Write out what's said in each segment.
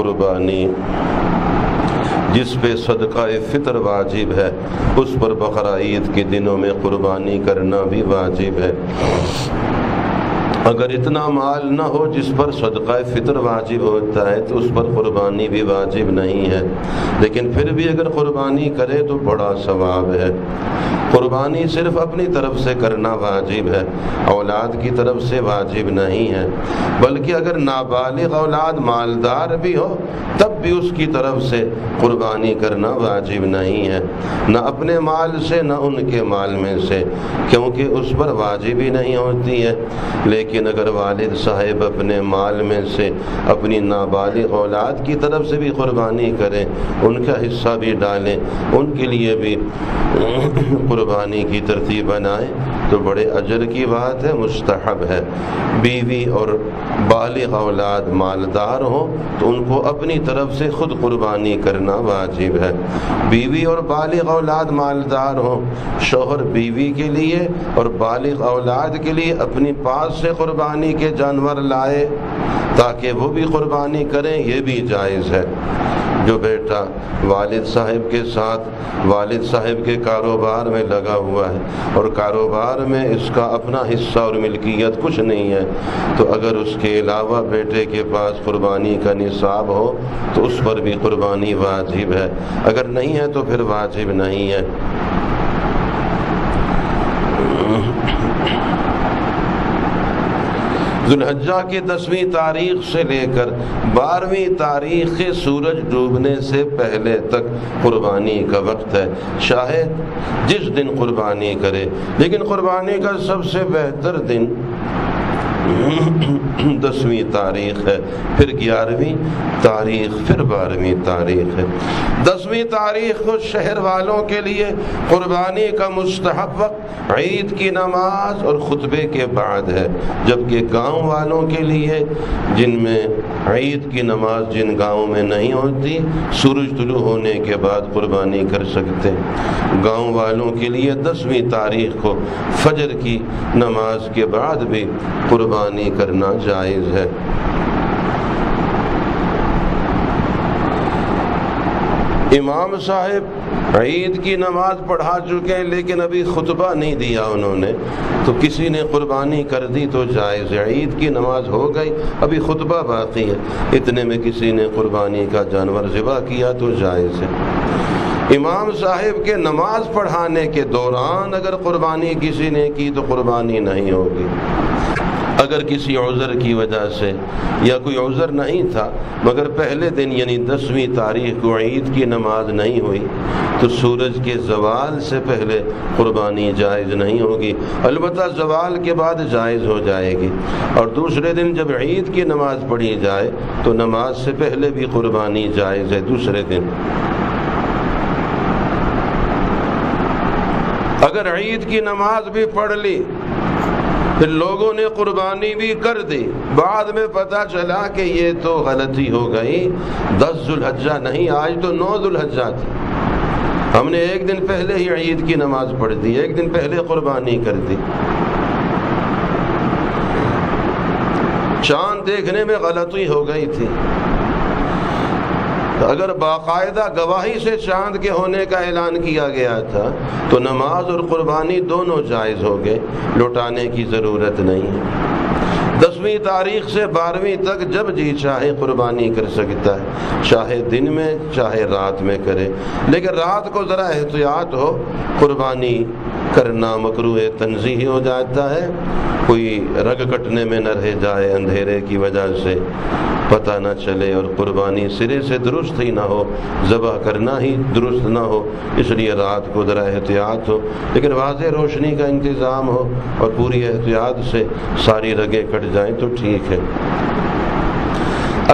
قربانی جس پہ صدقہ فطر واجب ہے اس پر بقرہ عید کے دنوں میں قربانی کرنا بھی واجب ہے۔ اگر اتنا مال نہ ہو جس پر صدقہ فطر واجب ہوتا ہے تو اس پر قربانی بھی واجب نہیں ہے، لیکن پھر بھی اگر قربانی کرے تو بڑا ثواب ہے۔ قربانی صرف اپنی طرف سے کرنا واجب ہے، اولاد کی طرف سے واجب نہیں ہے، بلکہ اگر نابالغ اولاد مالدار بھی ہو تب بھی اس کی طرف سے قربانی کرنا واجب نہیں ہے، نہ اپنے مال سے نہ ان کے مال میں سے، کیونکہ اس پر واجب ہی نہیں ہوتی ہے۔ لیکن اگر والد صاحب اپنے مال میں سے اپنی نابالغ اولاد کی طرف سے بھی قربانی کریں، ان کا حصہ بھی ڈالیں، ان کے لیے بھی قربانی کی ترتیب بنائیں تو بڑے اجر کی بات ہے، مستحب ہے۔ بیوی اور بالغ اولاد مالدار ہوں تو ان کو اپنی طرف سے خود قربانی کرنا واجب ہے۔ بیوی اور بالغ اولاد مالدار ہوں، شوہر بیوی کے لیے اور بالغ اولاد کے لیے اپنی پاس سے قربانی کے جانور لائے تاکہ وہ بھی قربانی کریں، یہ بھی جائز ہے۔ جو بیٹا والد صاحب کے ساتھ والد صاحب کے کاروبار میں لگا ہوا ہے اور کاروبار میں اس کا اپنا حصہ اور ملکیت کچھ نہیں ہے تو اگر اس کے علاوہ بیٹے کے پاس قربانی کا نصاب ہو تو اس پر بھی قربانی واجب ہے، اگر نہیں ہے تو پھر واجب نہیں ہے۔ ذوالحجہ کی 10ویں تاریخ سے لے کر 12ویں تاریخ کے سورج ڈوبنے سے پہلے تک قربانی کا وقت ہے، شاید جس دن قربانی کرے، لیکن قربانی کا سب سے بہتر دن 10ویں تاریخ ہے، پھر 11ویں تاریخ، پھر 12ویں تاریخ ہے۔ 10ویں تاریخ کو شہر والوں کے لیے قربانی کا مستحب وقت عید کی نماز اور خطبے کے بعد ہے، جبکہ گاؤں والوں کے لیے جن میں عید کی نماز جن گاؤں میں نہیں ہوتی سورج طلوع ہونے کے بعد قربانی کر سکتے۔ گاؤں والوں کے لیے 10ویں تاریخ کو فجر کی نماز کے بعد بھی قربانی کرنا جائز ہے۔ امام صاحب عید کی نماز پڑھا چکے ہیں لیکن ابھی خطبہ نہیں دیا انہوں نے، تو کسی نے قربانی کر دی تو جائز ہے۔ عید کی نماز ہو گئی، ابھی خطبہ باقی ہے، اتنے میں کسی نے قربانی کا جانور ذبح کیا تو جائز ہے۔ امام صاحب کے نماز پڑھانے کے دوران اگر قربانی کسی نے کی تو قربانی نہیں ہوگی۔ اگر کسی عذر کی وجہ سے یا کوئی عذر نہیں تھا مگر پہلے دن یعنی 10ویں تاریخ کو عید کی نماز نہیں ہوئی تو سورج کے زوال سے پہلے قربانی جائز نہیں ہوگی، البتہ زوال کے بعد جائز ہو جائے گی، اور دوسرے دن جب عید کی نماز پڑھی جائے تو نماز سے پہلے بھی قربانی جائز ہے دوسرے دن۔ اگر عید کی نماز بھی پڑھ لی پھر لوگوں نے قربانی بھی کر دی، بعد میں پتہ چلا کہ یہ تو غلطی ہو گئی، 10 ذوالحجہ نہیں آج تو 9 ذوالحجہ تھی، ہم نے ایک دن پہلے ہی عید کی نماز پڑھ دی، ایک دن پہلے قربانی کر دی۔ چاند دیکھنے میں غلطی ہو گئی تھی، اگر باقاعدہ گواہی سے چاند کے ہونے کا اعلان کیا گیا تھا تو نماز اور قربانی دونوں جائز ہو گئے، لوٹانے کی ضرورت نہیں ہے۔ 10ویں تاریخ سے 12ویں تک جب جی چاہے قربانی کر سکتا ہے، چاہے دن میں چاہے رات میں کرے، لیکن رات کو ذرا احتیاط ہو، قربانی کرنا مکروہ تنزیہی ہو جاتا ہے، کوئی رگ کٹنے میں نہ رہ جائے اندھیرے کی وجہ سے، پتہ نہ چلے اور قربانی سرے سے درست ہی نہ ہو، ذبح کرنا ہی درست نہ ہو، اس لیے رات کو ذرا احتیاط ہو، لیکن واضح روشنی کا انتظام ہو اور پوری احتیاط سے ساری رگیں کٹ جائیں تو ٹھیک ہے۔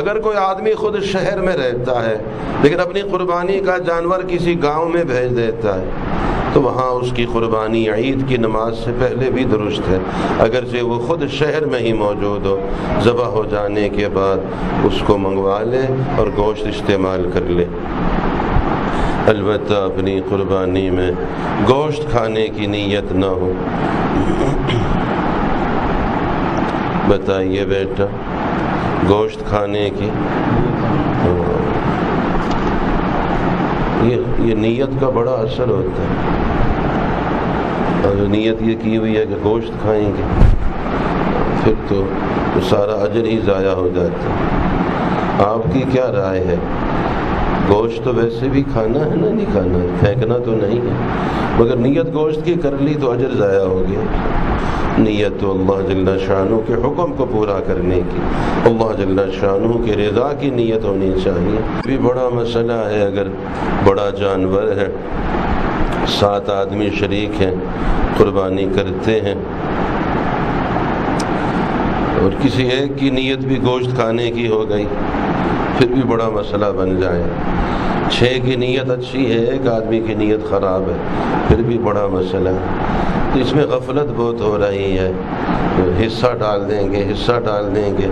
اگر کوئی آدمی خود شہر میں رہتا ہے لیکن اپنی قربانی کا جانور کسی گاؤں میں بھیج دیتا ہے تو وہاں اس کی قربانی عید کی نماز سے پہلے بھی درست ہے، اگرچہ وہ خود شہر میں ہی موجود ہو، ذبح ہو جانے کے بعد اس کو منگوا لے اور گوشت استعمال کر لے۔ البتہ اپنی قربانی میں گوشت کھانے کی نیت نہ ہو۔ بتائیے بیٹا، گوشت کھانے کی یہ نیت کا بڑا اثر ہوتا ہے. اگر نیت یہ کی ہوئی ہے کہ گوشت کھائیں گے پھر تو سارا اجر ہی ضائع ہو جاتا ہے. آپ کی کیا رائے ہے؟ گوشت تو ویسے بھی کھانا ہے نا, نہیں کھانا ہے, پھینکنا تو نہیں ہے, مگر نیت گوشت کی کر لی تو اجر ضائع ہو گیا. نیت تو اللہ جل شانہ کے حکم کو پورا کرنے کی, اللہ جل شانہ کے رضا کی نیت ہونی چاہیے. بھی بڑا مسئلہ ہے. اگر بڑا جانور ہے, 7 آدمی شریک ہیں, قربانی کرتے ہیں, اور کسی ایک کی نیت بھی گوشت کھانے کی ہو گئی, پھر بھی بڑا مسئلہ بن جائے. 6 کی نیت اچھی ہے, ایک آدمی کی نیت خراب ہے, پھر بھی بڑا مسئلہ ہے. تو اس میں غفلت بہت ہو رہی ہے. حصہ ڈال دیں گے, حصہ ڈال دیں گے.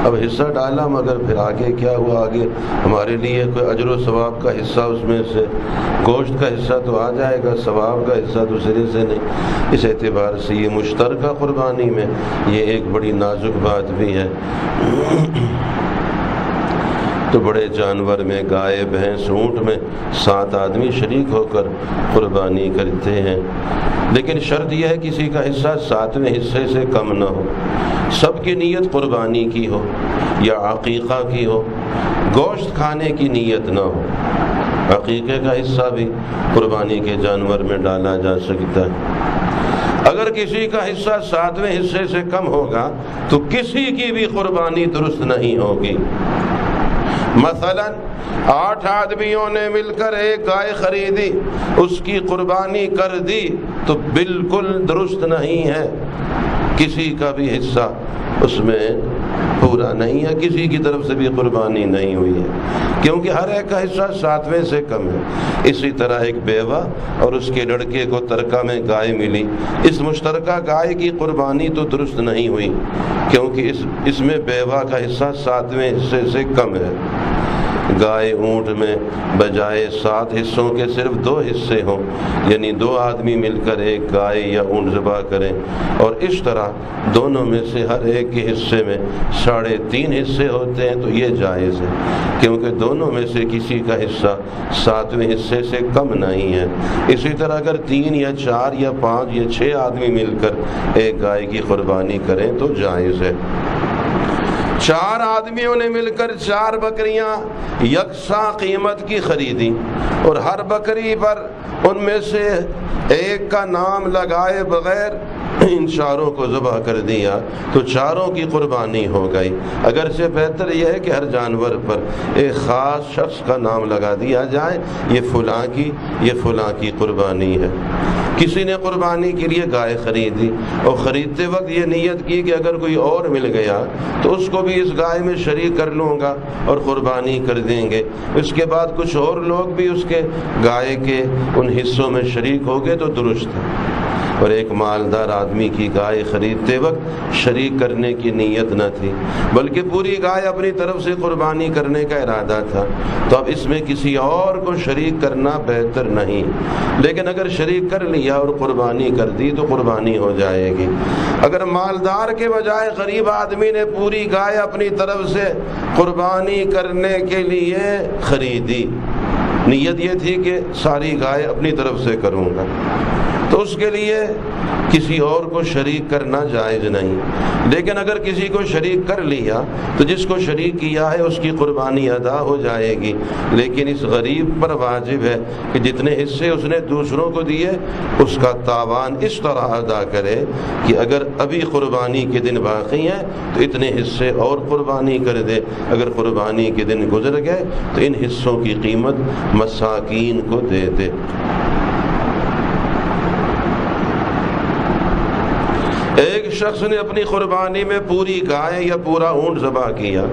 اب حصہ ڈالا مگر پھر آگے کیا ہوا؟ آگے ہمارے لیے کوئی اجر و ثواب کا حصہ, اس میں سے گوشت کا حصہ تو آ جائے گا, ثواب کا حصہ دوسرے سے نہیں. اس اعتبار سے یہ مشترکہ قربانی میں یہ ایک بڑی نازک بات بھی ہے. تو بڑے جانور میں, گائے, بھینس, اونٹ میں 7 آدمی شریک ہو کر قربانی کرتے ہیں. لیکن شرط یہ ہے کسی کا حصہ 7ویں حصے سے کم نہ ہو. سب کی نیت قربانی کی ہو یا عقیقہ کی ہو, گوشت کھانے کی نیت نہ ہو. عقیقے کا حصہ بھی قربانی کے جانور میں ڈالا جا سکتا ہے. اگر کسی کا حصہ 7ویں حصے سے کم ہوگا تو کسی کی بھی قربانی درست نہیں ہوگی. مثلا 8 آدمیوں نے مل کر ایک گائے خریدی, اس کی قربانی کر دی تو بالکل درست نہیں ہے. کسی کا بھی حصہ اس میں پورا نہیں ہے, کسی کی طرف سے بھی قربانی نہیں ہوئی ہے, کیونکہ ہر ایک کا حصہ 7ویں سے کم ہے. اسی طرح ایک بیوہ اور اس کے لڑکے کو ترکہ میں گائے ملی, اس مشترکہ گائے کی قربانی تو درست نہیں ہوئی, کیونکہ اس میں بیوہ کا حصہ 7ویں حصے سے کم ہے. گائے اونٹ میں بجائے 7 حصوں کے صرف 2 حصے ہوں, یعنی 2 آدمی مل کر ایک گائے یا اونٹ ذبح کریں, اور اس طرح دونوں میں سے ہر ایک کے حصے میں 3.5 حصے ہوتے ہیں, تو یہ جائز ہے, کیونکہ دونوں میں سے کسی کا حصہ 7ویں حصے سے کم نہیں ہے. اسی طرح اگر 3 یا 4 یا 5 یا 6 آدمی مل کر ایک گائے کی قربانی کریں تو جائز ہے. 4 آدمیوں نے مل کر 4 بکریاں یکساں قیمت کی خریدی, اور ہر بکری پر ان میں سے ایک کا نام لگائے بغیر ان 4 کو ذبح کر دیا, تو 4 کی قربانی ہو گئی. اگرچہ بہتر یہ ہے کہ ہر جانور پر ایک خاص شخص کا نام لگا دیا جائے, یہ فلاں کی قربانی ہے. کسی نے قربانی کے لیے گائے خریدی, اور خریدتے وقت یہ نیت کی کہ اگر کوئی اور مل گیا تو اس کو بھی اس گائے میں شریک کر لوں گا اور قربانی کر دیں گے. اس کے بعد کچھ اور لوگ بھی اس کے گائے کے ان حصوں میں شریک ہو گئے تو درست ہے. اور ایک مالدار آدمی کی گائے خریدتے وقت شریک کرنے کی نیت نہ تھی, بلکہ پوری گائے اپنی طرف سے قربانی کرنے کا ارادہ تھا, تو اب اس میں کسی اور کو شریک کرنا بہتر نہیں. لیکن اگر شریک کر لیا اور قربانی کر دی تو قربانی ہو جائے گی. اگر مالدار کے بجائے غریب آدمی نے پوری گائے اپنی طرف سے قربانی کرنے کے لیے خریدی, نیت یہ تھی کہ ساری گائے اپنی طرف سے کروں گا, تو اس کے لیے کسی اور کو شریک کرنا جائز نہیں. لیکن اگر کسی کو شریک کر لیا تو جس کو شریک کیا ہے اس کی قربانی ادا ہو جائے گی. لیکن اس غریب پر واجب ہے کہ جتنے حصے اس نے دوسروں کو دیے اس کا تاوان اس طرح ادا کرے کہ اگر ابھی قربانی کے دن باقی ہیں تو اتنے حصے اور قربانی کر دے. اگر قربانی کے دن گزر گئے تو ان حصوں کی قیمت مساکین کو دے دے. ایک شخص نے اپنی قربانی میں پوری گائے یا پورا اونٹ ذبح کیا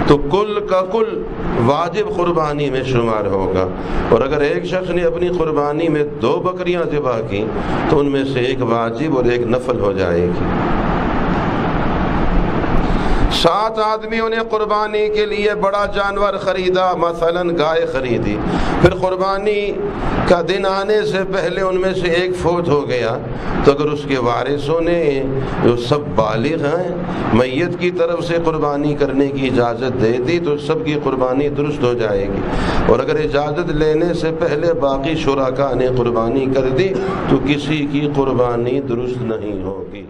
تو کل کا کل واجب قربانی میں شمار ہوگا, اور اگر ایک شخص نے اپنی قربانی میں 2 بکریاں ذبح کی تو ان میں سے ایک واجب اور ایک نفل ہو جائے گی. 7 آدمیوں نے قربانی کے لیے بڑا جانور خریدا، مثلا گائے خریدی، پھر قربانی کا دن آنے سے پہلے ان میں سے ایک فوت ہو گیا، تو اگر اس کے وارثوں نے جو سب بالغ ہیں میت کی طرف سے قربانی کرنے کی اجازت دے دی تو سب کی قربانی درست ہو جائے گی، اور اگر اجازت لینے سے پہلے باقی شرکاء نے قربانی کر دی تو کسی کی قربانی درست نہیں ہوگی۔